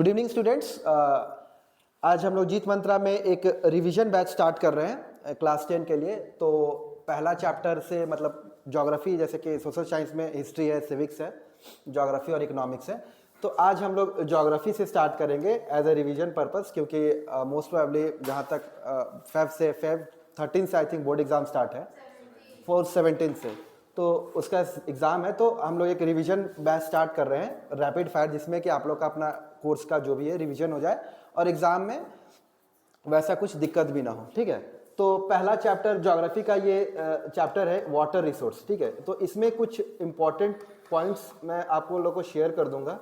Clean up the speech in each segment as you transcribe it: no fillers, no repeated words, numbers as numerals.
Good evening students. आज हम लोग जीत मंत्रा में एक रिवीजन बैच स्टार्ट कर रहे हैं क्लास 10 के लिए। तो पहला चैप्टर से मतलब ज्योग्राफी, जैसे कि सोशल साइंस में हिस्ट्री है, सिविक्स है, ज्योग्राफी और इकोनॉमिक्स है। तो आज हम लोग ज्योग्राफी से स्टार्ट करेंगे एज ए रिवीजन पर्पस, क्योंकि मोस्ट प्रोबेबली जहाँ तक फेब 13 से I think board exam start है, 4/17 से, तो उसका एग्ज़ाम है। तो हम लोग एक रिवीजन बैच स्टार्ट कर रहे हैं रैपिड फायर, जिसमें कि आप लोग का अपना कोर्स का जो भी है रिवीजन हो जाए और एग्ज़ाम में वैसा कुछ दिक्कत भी ना हो। ठीक है, तो पहला चैप्टर ज्योग्राफी का ये चैप्टर है वाटर रिसोर्स। ठीक है, तो इसमें कुछ इम्पॉर्टेंट पॉइंट्स मैं आपको लोगों को शेयर कर दूंगा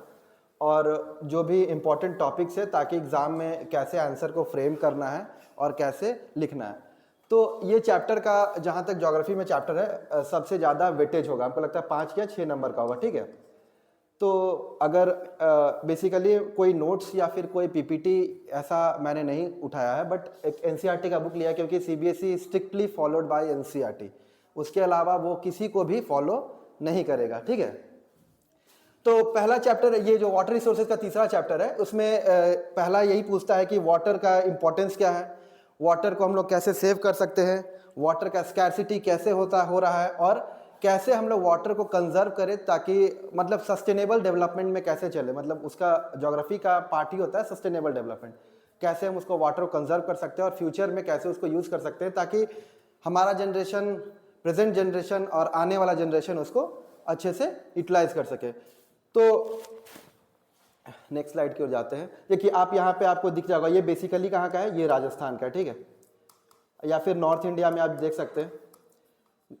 और जो भी इम्पॉर्टेंट टॉपिक्स है, ताकि एग्ज़ाम में कैसे आंसर को फ्रेम करना है और कैसे लिखना है। तो ये चैप्टर का जहाँ तक ज्योग्राफी में चैप्टर है, सबसे ज़्यादा वेटेज होगा, हमको लगता है 5 या 6 नंबर का होगा। ठीक है, तो अगर बेसिकली कोई नोट्स या फिर कोई पीपीटी ऐसा मैंने नहीं उठाया है, बट एक एनसीईआरटी का बुक लिया, क्योंकि CBSE strictly followed by NCERT, उसके अलावा वो किसी को भी फॉलो नहीं करेगा। ठीक है, तो पहला चैप्टर ये जो वाटर रिसोर्सेज का तीसरा चैप्टर है, उसमें पहला यही पूछता है कि वाटर का इंपॉर्टेंस क्या है, वाटर को हम लोग कैसे सेव कर सकते हैं, वाटर का स्कैर्सिटी कैसे हो रहा है, और कैसे हम लोग वाटर को कंजर्व करें, ताकि मतलब सस्टेनेबल डेवलपमेंट में कैसे चले। मतलब उसका ज्योग्राफी का पार्ट ही होता है सस्टेनेबल डेवलपमेंट, कैसे हम उसको वाटर को कंजर्व कर सकते हैं और फ्यूचर में कैसे उसको यूज़ कर सकते हैं, ताकि हमारा जनरेशन, प्रेजेंट जनरेशन और आने वाला जनरेशन उसको अच्छे से यूटिलाइज कर सके। तो नेक्स्ट स्लाइड की ओर जाते हैं। देखिए, आप यहाँ पे आपको दिख जाएगा, ये बेसिकली कहाँ का है, ये राजस्थान का है। ठीक है, या फिर नॉर्थ इंडिया में आप देख सकते हैं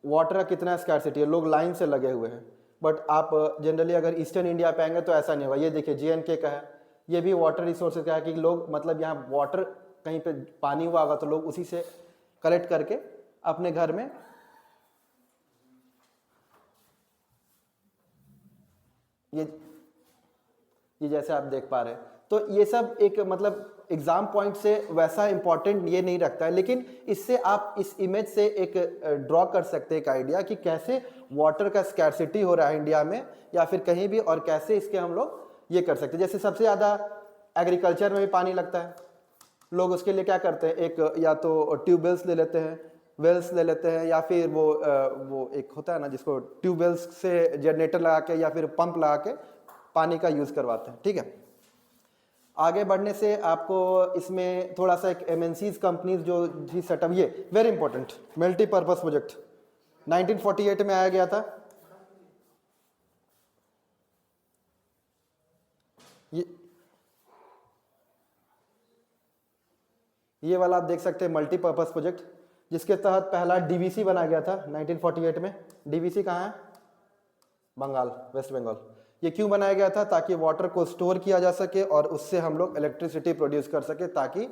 वाटर का कितना स्कैर्सिटी है, लोग लाइन से लगे हुए हैं। बट आप जनरली अगर ईस्टर्न इंडिया पे आएंगे तो ऐसा नहीं होगा। ये देखिए JNK का है, ये भी वाटर रिसोर्सेज का है कि लोग मतलब यहाँ वाटर कहीं पे पानी हुआ होगा तो लोग उसी से कलेक्ट करके अपने घर में ये जैसे आप देख पा रहे हैं। तो ये सब एक मतलब एग्जाम पॉइंट से वैसा इंपॉर्टेंट ये नहीं रखता है, लेकिन इससे आप इस इमेज से एक ड्रॉ कर सकते हैं एक आइडिया कि कैसे वाटर का स्कैर्सिटी हो रहा है इंडिया में या फिर कहीं भी, और कैसे इसके हम लोग ये कर सकते हैं। जैसे सबसे ज़्यादा एग्रीकल्चर में भी पानी लगता है, लोग उसके लिए क्या करते हैं, एक या तो ट्यूबवेल्स ले लेते हैं, वेल्स ले लेते हैं, या फिर वो एक होता है ना जिसको ट्यूबवेल्स से जनरेटर लगा के या फिर पंप लगा के पानी का यूज़ करवाते हैं। ठीक है, आगे बढ़ने से आपको इसमें थोड़ा सा एक MNCs कंपनीज जो भी सेटअप, ये वेरी इंपॉर्टेंट मल्टीपर्पज प्रोजेक्ट 1948 में आया गया था। ये वाला आप देख सकते हैं मल्टीपर्पज प्रोजेक्ट, जिसके तहत पहला DVC बनाया गया था 1948 में। DVC कहाँ है, बंगाल, वेस्ट बंगाल। ये क्यों बनाया गया था, ताकि वाटर को स्टोर किया जा सके और उससे हम लोग इलेक्ट्रिसिटी प्रोड्यूस कर सके, ताकि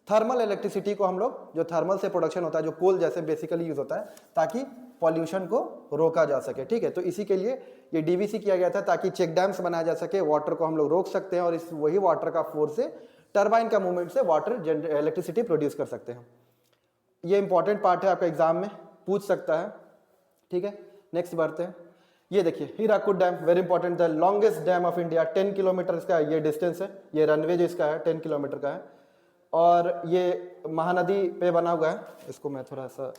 थर्मल इलेक्ट्रिसिटी को हम लोग, जो थर्मल से प्रोडक्शन होता है, जो कोल जैसे बेसिकली यूज होता है, ताकि पॉल्यूशन को रोका जा सके। ठीक है, तो इसी के लिए ये DVC किया गया था, ताकि चेक डैम्स बनाया जा सके, वाटर को हम लोग रोक सकते हैं और इस वही वाटर का फोर्स से, टर्बाइन का मूवमेंट से वाटर इलेक्ट्रिसिटी प्रोड्यूस कर सकते हैं। ये इंपॉर्टेंट पार्ट है, आपका एग्जाम में पूछ सकता है। ठीक है, नेक्स्ट बढ़ते हैं। ये देखिए Hirakud dam, very important, the longest dam of India, 10 kilometre इसका ये डिस्टेंस है। ये रनवे जो इसका है 10 किलोमीटर का है, और ये महानदी पे बना हुआ है। इसको मैं थोड़ा सा,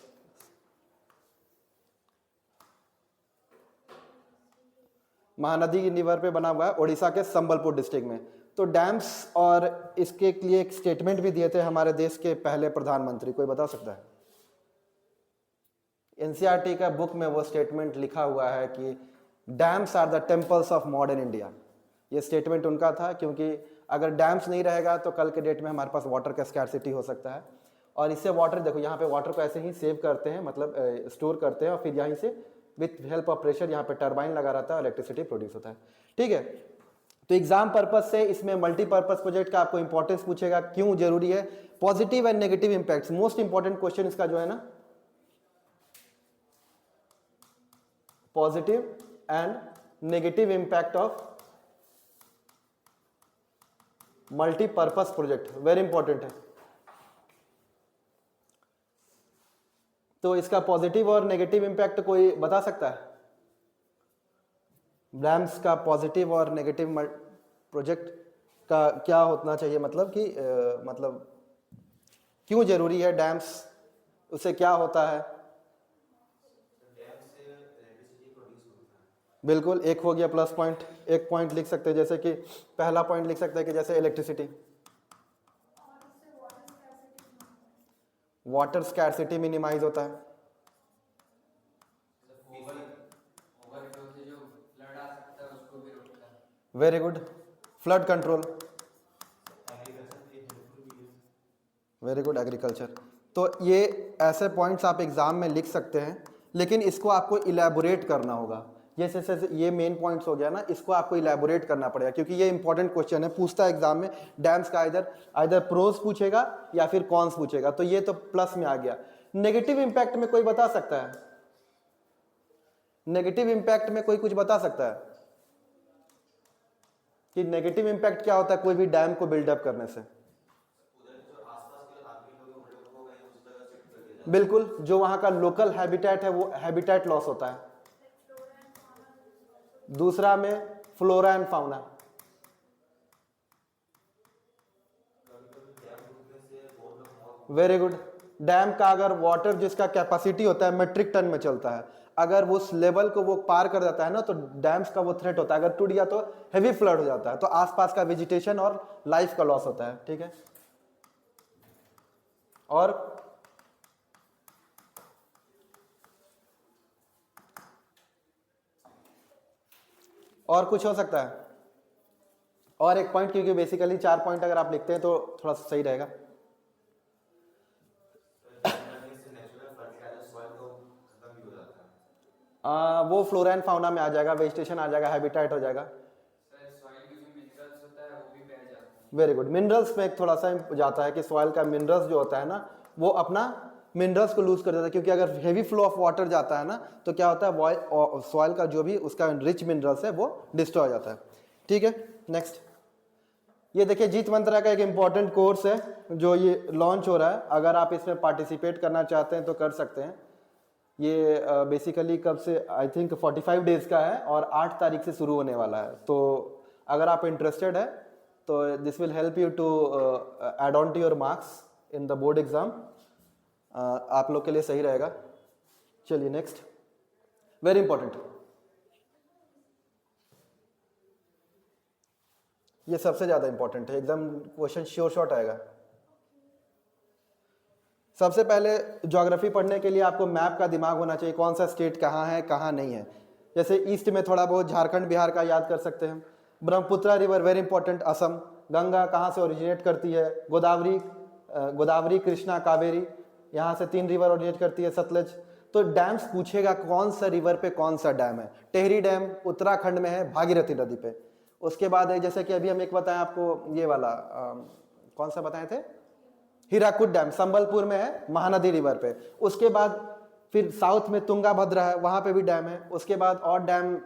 महानदी रिवर पे बना हुआ है, उड़ीसा के संबलपुर डिस्ट्रिक्ट में। तो डैम्स और इसके लिए एक स्टेटमेंट भी दिए थे हमारे देश के पहले प्रधानमंत्री, कोई बता सकता है? एनसीईआरटी का बुक में वो स्टेटमेंट लिखा हुआ है कि dams are the temples of modern India. ये स्टेटमेंट उनका था, क्योंकि अगर डैम्स नहीं रहेगा तो कल के डेट में हमारे पास वाटर का स्कैर्सिटी हो सकता है। और इससे वाटर, देखो यहाँ पे वाटर को ऐसे ही सेव करते हैं, मतलब स्टोर करते हैं, और फिर यहीं से विथ हेल्प ऑफ प्रेशर यहाँ पे टर्बाइन लगा रहता है, इलेक्ट्रिसिटी प्रोड्यूस होता है। ठीक है, तो एग्जाम पर्पज से इसमें मल्टीपर्पज प्रोजेक्ट का आपको इंपॉर्टेंस पूछेगा, क्यों जरूरी है, positive and negative impacts. Most important question इसका जो है ना, positive and negative impact of multipurpose project, very important है। तो इसका पॉजिटिव और नेगेटिव इंपैक्ट कोई बता सकता है? डैम्स का पॉजिटिव और नेगेटिव प्रोजेक्ट का क्या होना चाहिए, मतलब कि मतलब क्यों जरूरी है डैम्स, उससे क्या होता है। बिल्कुल, एक हो गया प्लस पॉइंट, एक पॉइंट लिख सकते हैं, जैसे कि पहला पॉइंट लिख सकते हैं कि जैसे इलेक्ट्रिसिटी, वाटर स्कैरसिटी मिनिमाइज होता है। Very good, flood control, very good, agriculture. तो ये ऐसे पॉइंट्स आप एग्जाम में लिख सकते हैं, लेकिन इसको आपको इलेबोरेट करना होगा। जैसे ये मेन पॉइंट्स हो गया ना, इसको आपको इलेबोरेट करना पड़ेगा, क्योंकि ये इंपॉर्टेंट क्वेश्चन है, पूछता है एग्जाम में डैम्स का आइदर प्रोज पूछेगा या फिर कॉन्स पूछेगा। तो ये तो प्लस में आ गया। नेगेटिव इंपैक्ट में कोई बता सकता है, नेगेटिव इंपैक्ट में कोई कुछ बता सकता है कि नेगेटिव इंपैक्ट क्या होता है कोई भी डैम को बिल्डअप करने से। बिल्कुल, जो वहां का लोकल हैबिटेट है वो हैबिटेट लॉस होता है। दूसरा में flora and fauna, very good. Dam का अगर वाटर जिसका कैपेसिटी होता है मेट्रिक टन में चलता है, अगर वो उस लेवल को वो पार कर जाता है ना, तो डैम्स का वो थ्रेट होता है, अगर टूट गया तो हेवी फ्लड हो जाता है, तो आसपास का वेजिटेशन और लाइफ का लॉस होता है। ठीक है, और कुछ हो सकता है, और एक पॉइंट, क्योंकि बेसिकली 4 पॉइंट अगर आप लिखते हैं तो थोड़ा सा सही रहेगा। वो फ्लोरा एंड फाउना में आ जाएगा, वेजिटेशन आ जाएगा, हैबिटेट हो जाएगा। वेरी गुड, मिनरल्स में थोड़ा सा जाता है कि सॉइल का मिनरल्स जो होता है ना, वो अपना मिनरल्स को लूज कर देता है, क्योंकि अगर हेवी फ्लो ऑफ वाटर जाता है ना, तो क्या होता है सॉइल का जो भी उसका रिच मिनरल्स है वो डिस्ट्रॉय हो जाता है। ठीक है, नेक्स्ट। ये देखिए जीत मंत्रा का एक इंपॉर्टेंट कोर्स है जो ये लॉन्च हो रहा है, अगर आप इसमें पार्टिसिपेट करना चाहते हैं तो कर सकते हैं। ये बेसिकली कब से, आई थिंक 45 डेज का है और 8 तारीख से शुरू होने वाला है। तो अगर आप इंटरेस्टेड है तो this will help you to add on to your marks in the board exam, आप लोग के लिए सही रहेगा। चलिए नेक्स्ट, वेरी इंपॉर्टेंट, ये सबसे ज्यादा इंपॉर्टेंट है, एकदम क्वेश्चन श्योर शॉट आएगा। सबसे पहले ज्योग्राफी पढ़ने के लिए आपको मैप का दिमाग होना चाहिए, कौन सा स्टेट कहाँ है कहाँ नहीं है। जैसे ईस्ट में थोड़ा बहुत झारखंड बिहार का याद कर सकते हैं। Brahmaputra river very important, Assam. Ganga कहाँ से ओरिजिनेट करती है, गोदावरी कृष्णा कावेरी, यहाँ से 3 रिवर ओरिजिनेट करती है, सतलज। तो डैम्स पूछेगा कौन सा रिवर पे कौन सा डैम है। टेहरी डैम उत्तराखंड में है, भागीरथी नदी पे। उसके बाद जैसे कि अभी हम एक बताएं आपको, ये वाला कौन सा बताए थे, हीराकुद डैम संबलपुर में है, महानदी रिवर पे। उसके बाद फिर साउथ में तुंगाभद्रा है, वहां पे भी डैम है। उसके बाद और डैम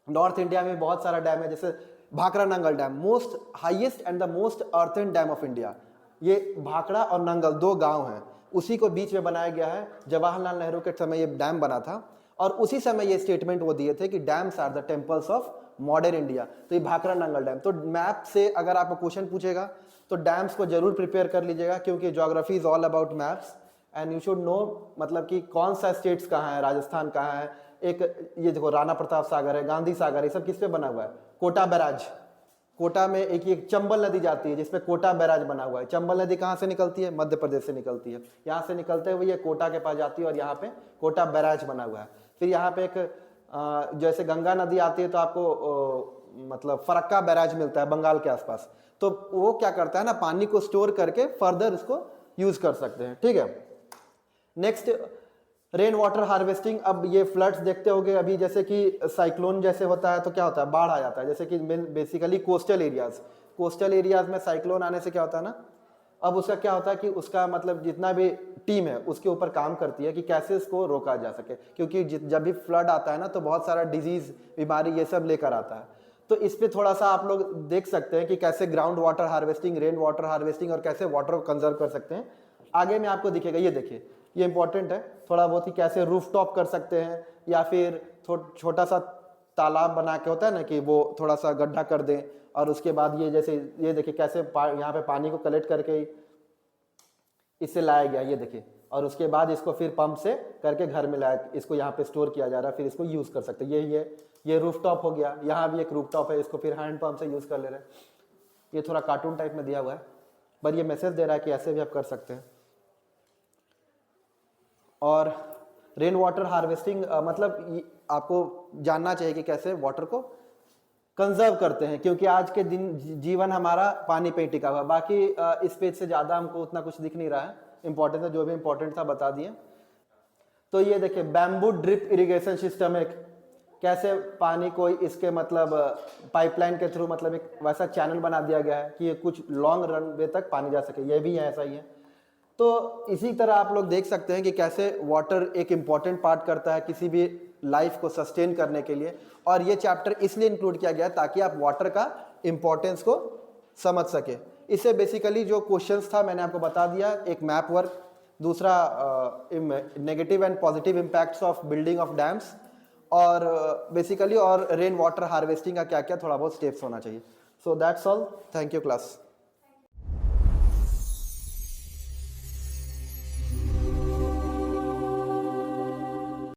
नॉर्थ इंडिया में बहुत सारा डैम है, जैसे Bhakra Nangal dam, most highest and the most earthen dam of India. ये भाखड़ा और नंगल 2 गांव हैं, उसी को बीच में बनाया गया है। जवाहरलाल नेहरू के समय ये डैम बना था, और उसी समय ये स्टेटमेंट वो दिए थे कि dams are the temples of modern India. तो ये भाखड़ा नंगल डैम। तो मैप से अगर आपको क्वेश्चन पूछेगा तो डैम्स को जरूर प्रिपेयर कर लीजिएगा, क्योंकि geography is all about maps and you should know, मतलब कि कौन सा स्टेट्स कहाँ है, राजस्थान कहाँ है। एक ये देखो राणा प्रताप सागर है, गांधी सागर, ये सब किस पे बना हुआ है, कोटा बैराज। कोटा में एक चंबल नदी जाती है जिसपे कोटा बैराज बना हुआ है। चंबल नदी कहाँ से निकलती है, मध्य प्रदेश से निकलती है। यहाँ से निकलते हुए ये कोटा के पास जाती है और यहाँ पे कोटा बैराज बना हुआ है। फिर यहाँ पे एक जैसे गंगा नदी आती है तो आपको मतलब फरक्का बैराज मिलता है बंगाल के आसपास। तो वो क्या करता है ना, पानी को स्टोर करके फर्दर इसको यूज कर सकते हैं। ठीक है, नेक्स्ट रेन वाटर हार्वेस्टिंग। अब ये फ्लड्स देखते होंगे अभी, जैसे कि साइक्लोन जैसे होता है तो क्या होता है, बाढ़ आ जाता है। जैसे कि बेसिकली कोस्टल एरियाज में साइक्लोन आने से क्या होता है ना, अब उसका क्या होता है कि उसका मतलब जितना भी टीम है उसके ऊपर काम करती है कि कैसे इसको रोका जा सके, क्योंकि जब भी फ्लड आता है ना तो बहुत सारा डिजीज, बीमारी ये सब लेकर आता है। तो इस पे थोड़ा सा आप लोग देख सकते हैं कि कैसे ground water harvesting, rain water harvesting और कैसे वाटर को कंजर्व कर सकते हैं। आगे में आपको दिखेगा, ये देखिए ये इंपॉर्टेंट है थोड़ा बहुत, ही कैसे रूफ टॉप कर सकते हैं, या फिर छोटा सा तालाब बना के होता है ना कि वो थोड़ा सा गड्ढा कर दें और उसके बाद ये जैसे ये देखिए कैसे यहाँ पे पानी को कलेक्ट करके इससे लाया गया, ये देखिए, और उसके बाद इसको फिर पंप से करके घर में लाया, इसको यहाँ पे स्टोर किया जा रहा है, फिर इसको यूज़ कर सकते हैं। ये रूफटॉप हो गया, यहाँ भी एक रूफटॉप है, इसको फिर हैंड पंप से यूज़ कर ले रहे हैं। ये थोड़ा कार्टून टाइप में दिया हुआ है, पर ये मैसेज दे रहा है कि ऐसे भी आप कर सकते हैं। और रेन वाटर हार्वेस्टिंग मतलब आपको जानना चाहिए कि कैसे वाटर को कंजर्व करते हैं, क्योंकि आज के दिन जीवन हमारा पानी पे ही टिका हुआ है। बाकी इस पेज से ज़्यादा हमको उतना कुछ दिख नहीं रहा है, इंपॉर्टेंट है, जो भी इंपॉर्टेंट था बता दिए। तो ये देखिए बैम्बू ड्रिप इरिगेशन सिस्टम है, कैसे पानी को इसके मतलब पाइपलाइन के थ्रू मतलब एक वैसा चैनल बना दिया गया है कि ये कुछ लॉन्ग रन वे तक पानी जा सके, ये भी है ऐसा ही है। तो इसी तरह आप लोग देख सकते हैं कि कैसे वाटर एक इम्पॉर्टेंट पार्ट करता है किसी भी लाइफ को सस्टेन करने के लिए, और ये चैप्टर इसलिए इंक्लूड किया गया है ताकि आप वाटर का इम्पोर्टेंस को समझ सके। इससे बेसिकली जो क्वेश्चंस था मैंने आपको बता दिया, एक मैप वर्क, दूसरा negative and positive impacts of building of dams, और बेसिकली और रेन वाटर हार्वेस्टिंग का क्या क्या थोड़ा बहुत स्टेप्स होना चाहिए। So that's all, thank you class.